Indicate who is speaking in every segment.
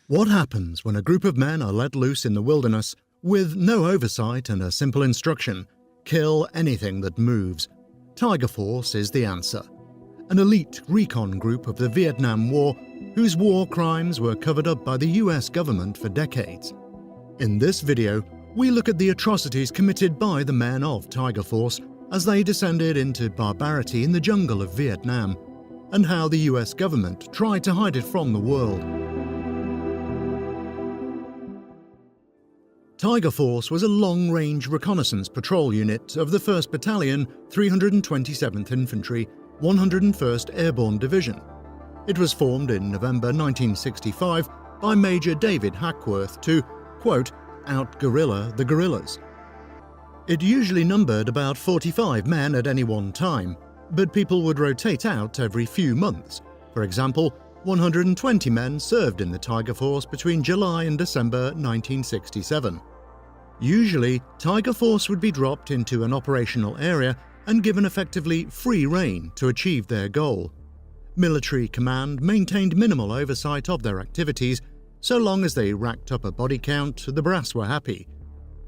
Speaker 1: What happens when a group of men are let loose in the wilderness with no oversight and a simple instruction: kill anything that moves? Tiger Force is the answer. An elite recon group of the Vietnam War whose war crimes were covered up by the US government for decades. In this video, we look at the atrocities committed by the men of Tiger Force as they descended into barbarity in the jungle of Vietnam, and how the US government tried to hide it from the world. Tiger Force was a long-range reconnaissance patrol unit of the 1st Battalion, 327th Infantry, 101st Airborne Division. It was formed in November 1965 by Major David Hackworth to, quote, out-guerrilla the guerrillas. It usually numbered about 45 men at any one time, but people would rotate out every few months. For example, 120 men served in the Tiger Force between July and December 1967. Usually, Tiger Force would be dropped into an operational area and given effectively free rein to achieve their goal. Military command maintained minimal oversight of their activities. So long as they racked up a body count, the brass were happy.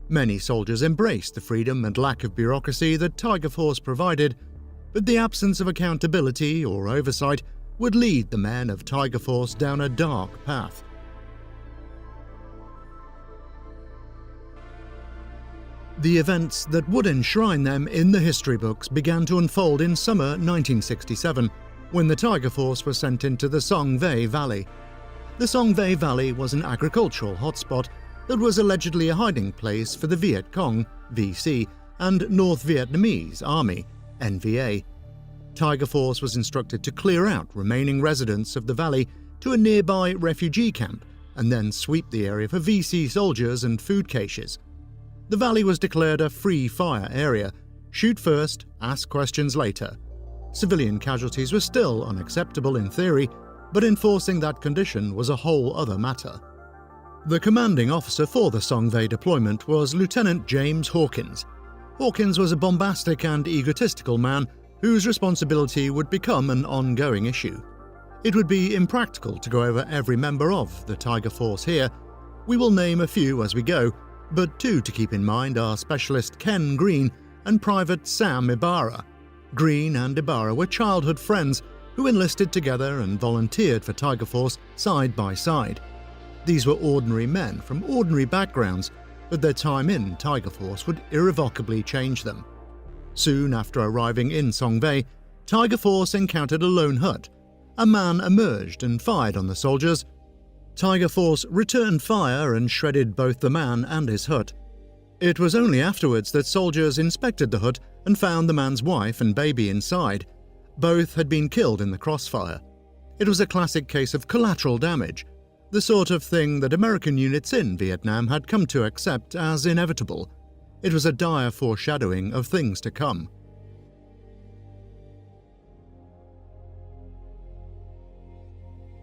Speaker 1: Many soldiers embraced the freedom and lack of bureaucracy that Tiger Force provided, but the absence of accountability or oversight would lead the men of Tiger Force down a dark path. The events that would enshrine them in the history books began to unfold in summer 1967, when the Tiger Force was sent into the Song Ve Valley. The Song Ve Valley was an agricultural hotspot that was allegedly a hiding place for the Viet Cong, VC, and North Vietnamese Army, NVA. Tiger Force was instructed to clear out remaining residents of the valley to a nearby refugee camp and then sweep the area for VC soldiers and food caches. The valley was declared a free-fire area. Shoot first, ask questions later. Civilian casualties were still unacceptable in theory, but enforcing that condition was a whole other matter. The commanding officer for the Song Ve deployment was Lieutenant James Hawkins. Hawkins was a bombastic and egotistical man whose responsibility would become an ongoing issue. It would be impractical to go over every member of the Tiger Force here. We will name a few as we go, but two to keep in mind are Specialist Ken Green and Private Sam Ibarra. Green and Ibarra were childhood friends who enlisted together and volunteered for Tiger Force side by side. These were ordinary men from ordinary backgrounds, but their time in Tiger Force would irrevocably change them. Soon after arriving in Song Ve, Tiger Force encountered a lone hut. A man emerged and fired on the soldiers. Tiger Force returned fire and shredded both the man and his hut. It was only afterwards that soldiers inspected the hut and found the man's wife and baby inside. Both had been killed in the crossfire. It was a classic case of collateral damage, the sort of thing that American units in Vietnam had come to accept as inevitable. It was a dire foreshadowing of things to come.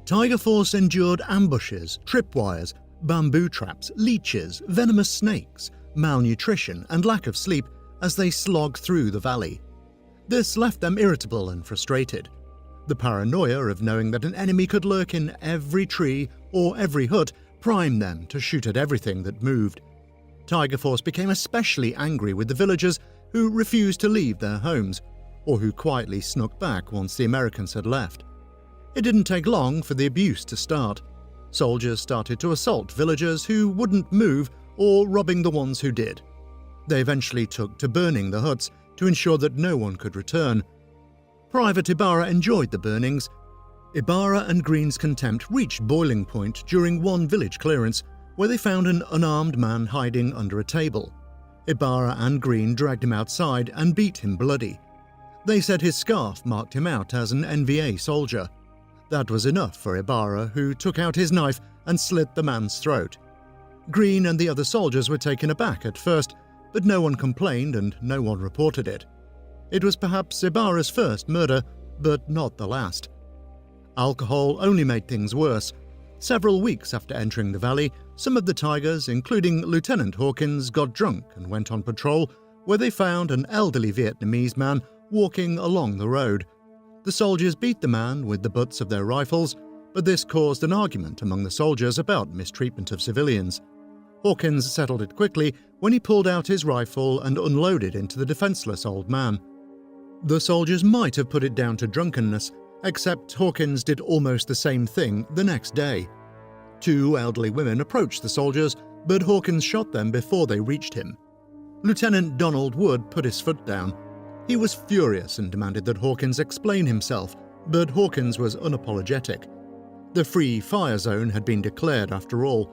Speaker 1: Tiger Force endured ambushes, tripwires, bamboo traps, leeches, venomous snakes, malnutrition, and lack of sleep as they slogged through the valley. This left them irritable and frustrated. The paranoia of knowing that an enemy could lurk in every tree or every hut primed them to shoot at everything that moved. Tiger Force became especially angry with the villagers who refused to leave their homes, or who quietly snuck back once the Americans had left. It didn't take long for the abuse to start. Soldiers started to assault villagers who wouldn't move or robbing the ones who did. They eventually took to burning the huts to ensure that no one could return. Private Ibarra enjoyed the burnings. Ibarra and Green's contempt reached boiling point during one village clearance where they found an unarmed man hiding under a table. Ibarra and Green dragged him outside and beat him bloody. They said his scarf marked him out as an NVA soldier. That was enough for Ibarra, who took out his knife and slit the man's throat. Green and the other soldiers were taken aback at first, but no one complained and no one reported it. It was perhaps Ibarra's first murder, but not the last. Alcohol only made things worse. Several weeks after entering the valley, some of the Tigers, including Lieutenant Hawkins, got drunk and went on patrol, where they found an elderly Vietnamese man walking along the road. The soldiers beat the man with the butts of their rifles, but this caused an argument among the soldiers about mistreatment of civilians. Hawkins settled it quickly when he pulled out his rifle and unloaded into the defenseless old man. The soldiers might have put it down to drunkenness, except Hawkins did almost the same thing the next day. 2 elderly women approached the soldiers, but Hawkins shot them before they reached him. Lieutenant Donald Wood put his foot down. He was furious and demanded that Hawkins explain himself, but Hawkins was unapologetic. The free fire zone had been declared after all.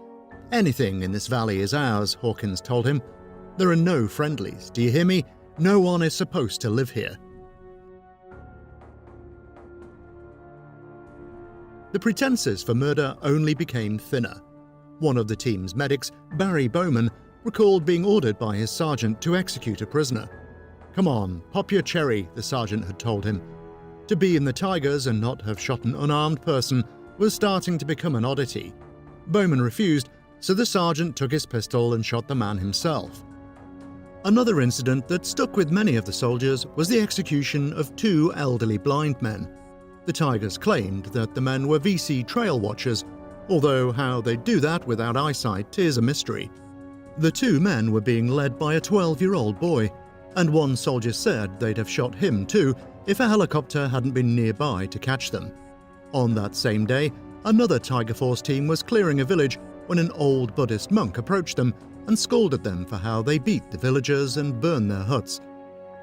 Speaker 1: "Anything in this valley is ours," Hawkins told him. "There are no friendlies, do you hear me? No one is supposed to live here." The pretenses for murder only became thinner. One of the team's medics, Barry Bowman, recalled being ordered by his sergeant to execute a prisoner. "Come on, pop your cherry," the sergeant had told him. To be in the Tigers and not have shot an unarmed person was starting to become an oddity. Bowman refused, so the sergeant took his pistol and shot the man himself. Another incident that stuck with many of the soldiers was the execution of 2 elderly blind men. The Tigers claimed that the men were VC trail watchers, although how they'd do that without eyesight is a mystery. The 2 men were being led by a 12-year-old boy, and one soldier said they'd have shot him too if a helicopter hadn't been nearby to catch them. On that same day, another Tiger Force team was clearing a village when an old Buddhist monk approached them and scolded them for how they beat the villagers and burned their huts.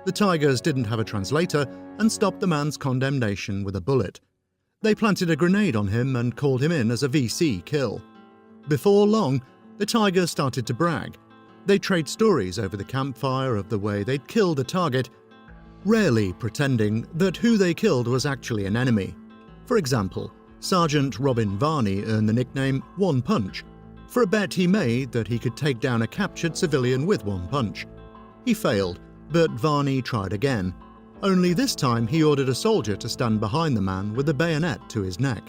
Speaker 1: The Tigers didn't have a translator and stopped the man's condemnation with a bullet. They planted a grenade on him and called him in as a VC kill. Before long, the Tigers started to brag. They'd trade stories over the campfire of the way they'd killed a target, rarely pretending that who they killed was actually an enemy. For example, Sergeant Robin Varney earned the nickname One Punch for a bet he made that he could take down a captured civilian with one punch. He failed, but Varney tried again. Only this time he ordered a soldier to stand behind the man with a bayonet to his neck.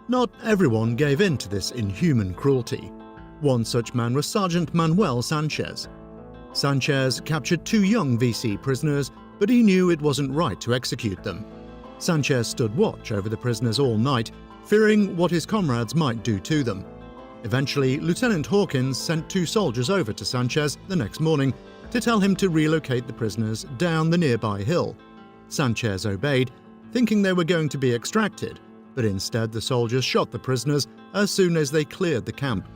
Speaker 1: Not everyone gave in to this inhuman cruelty. One such man was Sergeant Manuel Sanchez. Sanchez captured 2 young VC prisoners, but he knew it wasn't right to execute them. Sanchez stood watch over the prisoners all night, fearing what his comrades might do to them. Eventually, Lieutenant Hawkins sent 2 soldiers over to Sanchez the next morning to tell him to relocate the prisoners down the nearby hill. Sanchez obeyed, thinking they were going to be extracted, but instead the soldiers shot the prisoners as soon as they cleared the camp.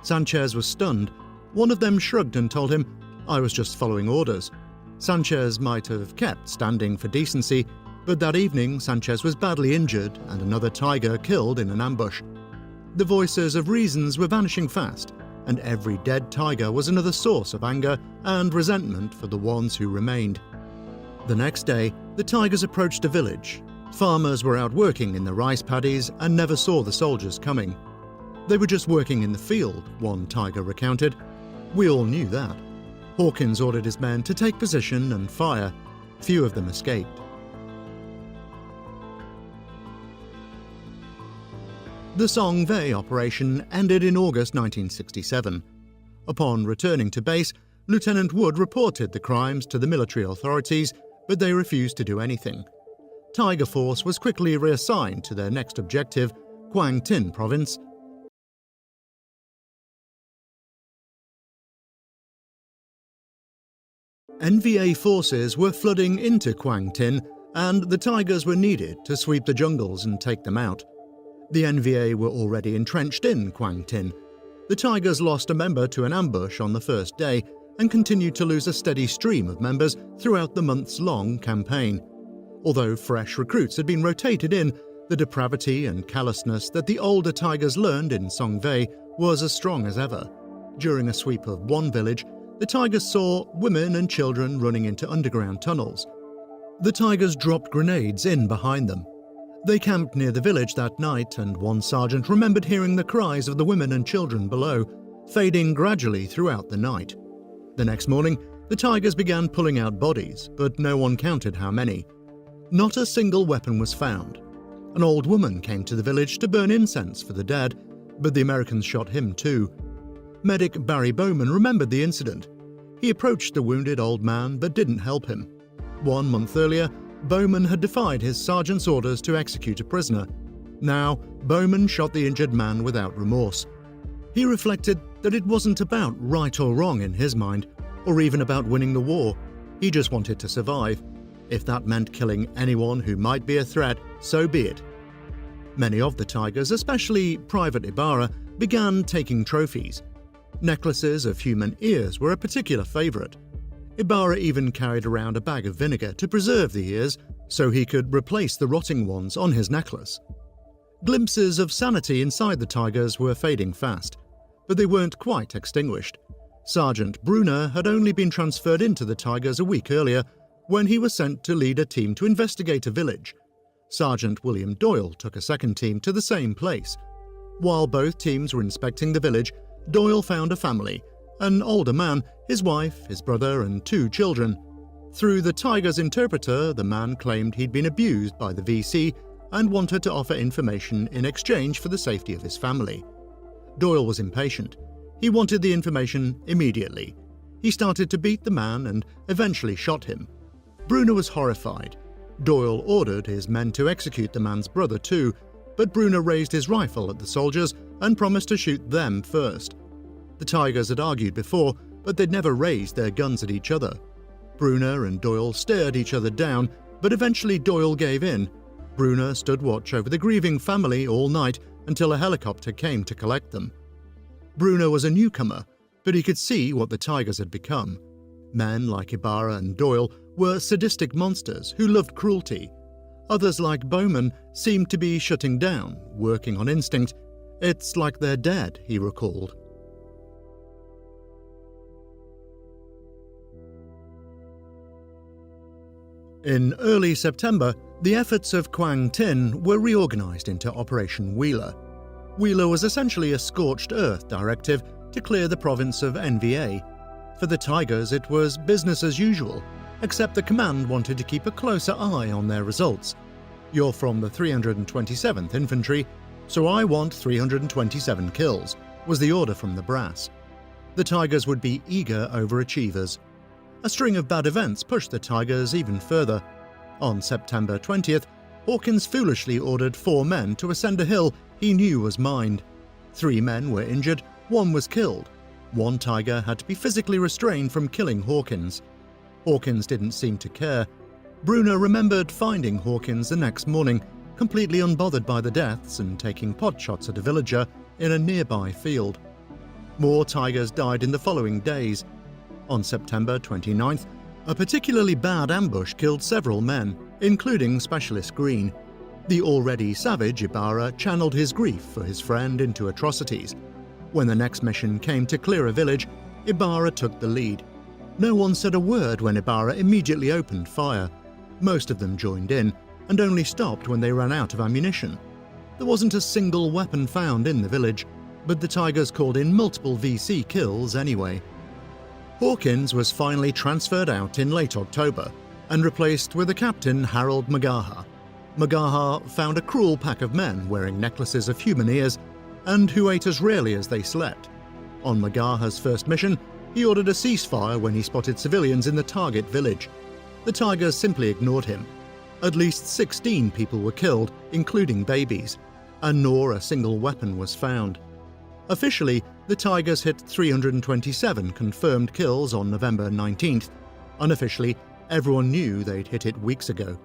Speaker 1: Sanchez was stunned. One of them shrugged and told him, "I was just following orders." Sanchez might have kept standing for decency, but that evening Sanchez was badly injured and another tiger killed in an ambush. The voices of reasons were vanishing fast, and every dead tiger was another source of anger and resentment for the ones who remained. The next day, the Tigers approached a village. Farmers were out working in the rice paddies and never saw the soldiers coming. They were just working in the field, one tiger recounted. "We all knew that." Hawkins ordered his men to take position and fire. Few of them escaped. The Song Ve operation ended in August 1967. Upon returning to base, Lieutenant Wood reported the crimes to the military authorities, but they refused to do anything. Tiger Force was quickly reassigned to their next objective, Quang Tin Province. NVA forces were flooding into Quang Tin, and the Tigers were needed to sweep the jungles and take them out. The NVA were already entrenched in Quang Tin. The Tigers lost a member to an ambush on the first day and continued to lose a steady stream of members throughout the months-long campaign. Although fresh recruits had been rotated in, the depravity and callousness that the older Tigers learned in Song Ve was as strong as ever. During a sweep of one village, the Tigers saw women and children running into underground tunnels. The Tigers dropped grenades in behind them. They camped near the village that night, and one sergeant remembered hearing the cries of the women and children below, fading gradually throughout the night. The next morning, the Tigers began pulling out bodies, but no one counted how many. Not a single weapon was found. An old woman came to the village to burn incense for the dead, but the Americans shot him too. Medic Barry Bowman remembered the incident. He approached the wounded old man but didn't help him. 1 month earlier, Bowman had defied his sergeant's orders to execute a prisoner. Now, Bowman shot the injured man without remorse. He reflected that it wasn't about right or wrong in his mind, or even about winning the war. He just wanted to survive. If that meant killing anyone who might be a threat, so be it. Many of the tigers, especially Private Ibarra, began taking trophies. Necklaces of human ears were a particular favorite. Ibarra even carried around a bag of vinegar to preserve the ears so he could replace the rotting ones on his necklace. Glimpses of sanity inside the tigers were fading fast, but they weren't quite extinguished. Sergeant Brunner had only been transferred into the tigers a week earlier when he was sent to lead a team to investigate a village. Sergeant William Doyle took a second team to the same place. While both teams were inspecting the village, Doyle found a family, an older man, his wife, his brother, and 2 children. Through the tiger's interpreter, the man claimed he'd been abused by the VC and wanted to offer information in exchange for the safety of his family. Doyle was impatient. He wanted the information immediately. He started to beat the man and eventually shot him. Brunner was horrified. Doyle ordered his men to execute the man's brother too, but Brunner raised his rifle at the soldiers and promised to shoot them first. The tigers had argued before, but they'd never raised their guns at each other. Brunner and Doyle stared each other down, but eventually Doyle gave in. Brunner stood watch over the grieving family all night until a helicopter came to collect them. Brunner was a newcomer, but he could see what the tigers had become. Men like Ibarra and Doyle were sadistic monsters who loved cruelty. Others like Bowman seemed to be shutting down, working on instinct. It's like they're dead, he recalled. In early September, the efforts of Quang Tin were reorganized into Operation Wheeler. Wheeler was essentially a scorched earth directive to clear the province of NVA. For the tigers, it was business as usual, except the command wanted to keep a closer eye on their results. You're from the 327th Infantry, so I want 327 kills, was the order from the brass. The tigers would be eager overachievers. A string of bad events pushed the tigers even further. On September 20th, Hawkins foolishly ordered 4 men to ascend a hill he knew was mined. 3 men were injured, 1 was killed. 1 tiger had to be physically restrained from killing Hawkins. Hawkins didn't seem to care. Brunner remembered finding Hawkins the next morning, completely unbothered by the deaths and taking pot shots at a villager in a nearby field. More tigers died in the following days. On September 29th, a particularly bad ambush killed several men, including Specialist Green. The already savage Ibarra channeled his grief for his friend into atrocities. When the next mission came to clear a village, Ibarra took the lead. No one said a word when Ibarra immediately opened fire. Most of them joined in, and only stopped when they ran out of ammunition. There wasn't a single weapon found in the village, but the tigers called in multiple VC kills anyway. Hawkins was finally transferred out in late October and replaced with a captain, Harold Magaha. Magaha found a cruel pack of men wearing necklaces of human ears and who ate as rarely as they slept. On Magaha's first mission, he ordered a ceasefire when he spotted civilians in the target village. The tigers simply ignored him. At least 16 people were killed, including babies, and nor a single weapon was found. Officially, the tigers hit 327 confirmed kills on November 19th. Unofficially, everyone knew they'd hit it weeks ago.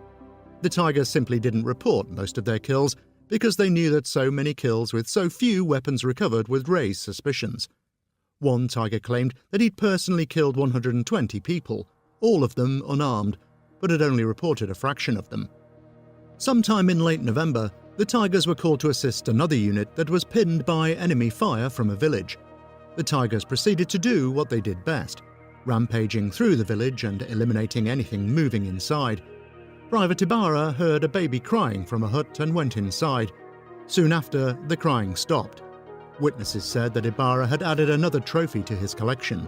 Speaker 1: The tigers simply didn't report most of their kills because they knew that so many kills with so few weapons recovered would raise suspicions. One tiger claimed that he'd personally killed 120 people, all of them unarmed, but had only reported a fraction of them. Sometime in late November, the tigers were called to assist another unit that was pinned by enemy fire from a village. The tigers proceeded to do what they did best, rampaging through the village and eliminating anything moving inside. Private Ibarra heard a baby crying from a hut and went inside. Soon after, the crying stopped. Witnesses said that Ibarra had added another trophy to his collection.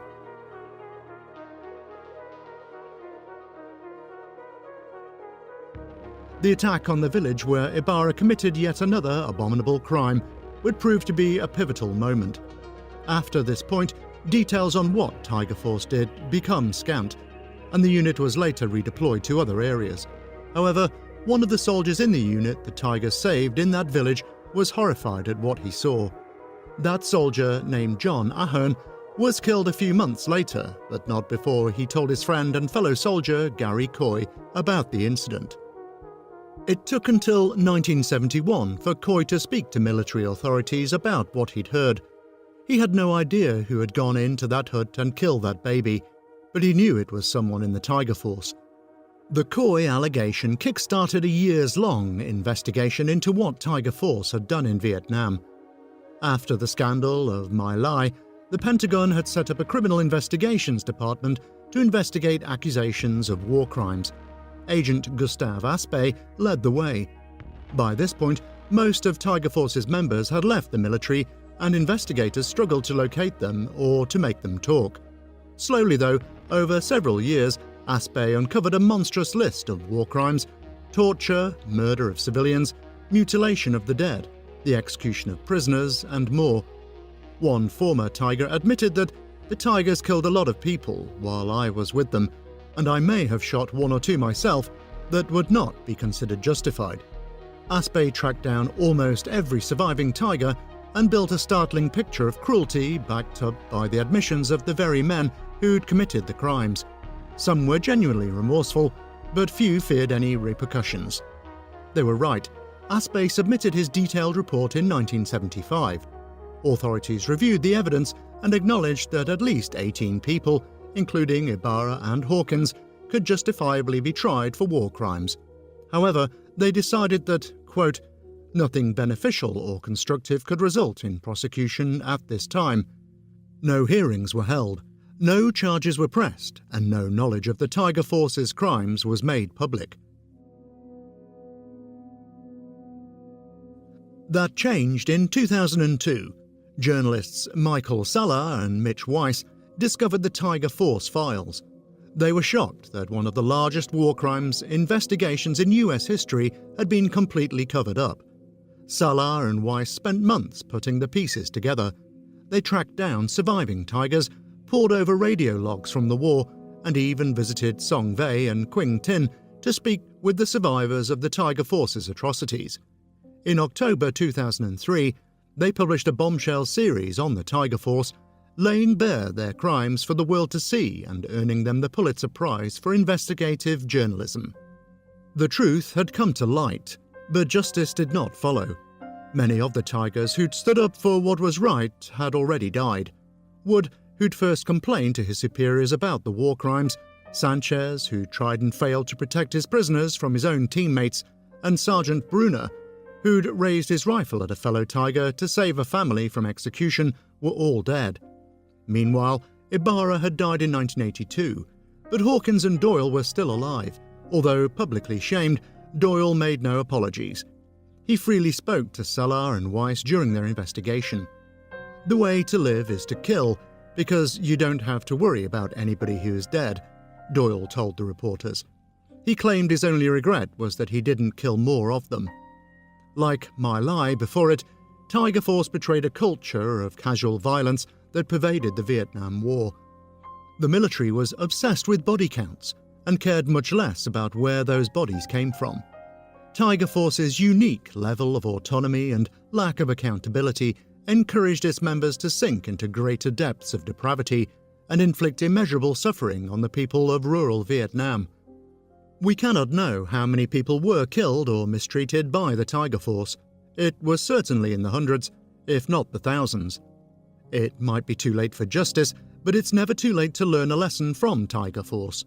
Speaker 1: The attack on the village where Ibarra committed yet another abominable crime would prove to be a pivotal moment. After this point, details on what Tiger Force did become scant, and the unit was later redeployed to other areas. However, One of the soldiers in the unit the Tigers saved in that village was horrified at what he saw. That soldier, named John Ahern, was killed a few months later, but not before he told his friend and fellow soldier Gary Coy about the incident. It took until 1971 for Coy to speak to military authorities about what he'd heard. He had no idea who had gone into that hut and killed that baby, but he knew it was someone in the Tiger Force. The Coy allegation kick-started a years-long investigation into what Tiger Force had done in Vietnam. After the scandal of My Lai, the Pentagon had set up a criminal investigations department to investigate accusations of war crimes. Agent Gustav Aspe led the way. By this point, most of Tiger Force's members had left the military, and investigators struggled to locate them or to make them talk. Slowly, though, over several years, Aspe uncovered a monstrous list of war crimes: torture, murder of civilians, mutilation of the dead, the execution of prisoners, and more. One former Tiger admitted that the Tigers killed a lot of people while I was with them, and I may have shot one or two myself that would not be considered justified. Aspe tracked down almost every surviving Tiger and built a startling picture of cruelty backed up by the admissions of the very men who'd committed the crimes. Some were genuinely remorseful, but few feared any repercussions. They were right. Aspe submitted his detailed report in 1975. Authorities reviewed the evidence and acknowledged that at least 18 people, including Ibarra and Hawkins, could justifiably be tried for war crimes. However, they decided that, quote, nothing beneficial or constructive could result in prosecution at this time. No hearings were held, no charges were pressed, and no knowledge of the Tiger Force's crimes was made public. That changed in 2002. Journalists Michael Salla and Mitch Weiss discovered the Tiger Force files. They were shocked that one of the largest war crimes investigations in US history had been completely covered up. Salla and Weiss spent months putting the pieces together. They tracked down surviving Tigers, pored over radio logs from the war, and even visited Song Vei and Quing Tin to speak with the survivors of the Tiger Force's atrocities. In October 2003, they published a bombshell series on the Tiger Force, laying bare their crimes for the world to see and earning them the Pulitzer Prize for investigative journalism. The truth had come to light, but justice did not follow. Many of the Tigers who'd stood up for what was right had already died. Wood, who'd first complained to his superiors about the war crimes, Sanchez, who tried and failed to protect his prisoners from his own teammates, and Sergeant Brunner, who'd raised his rifle at a fellow Tiger to save a family from execution, were all dead. Meanwhile, Ibarra had died in 1982, but Hawkins and Doyle were still alive. Although publicly shamed, Doyle made no apologies. He freely spoke to Salla and Weiss during their investigation. The way to live is to kill, because you don't have to worry about anybody who is dead, Doyle told the reporters. He claimed his only regret was that he didn't kill more of them. Like My Lai before it, Tiger Force betrayed a culture of casual violence that pervaded the Vietnam War. The military was obsessed with body counts and cared much less about where those bodies came from. Tiger Force's unique level of autonomy and lack of accountability encouraged its members to sink into greater depths of depravity and inflict immeasurable suffering on the people of rural Vietnam. We cannot know how many people were killed or mistreated by the Tiger Force. It was certainly in the hundreds, if not the thousands. It might be too late for justice, but it's never too late to learn a lesson from Tiger Force.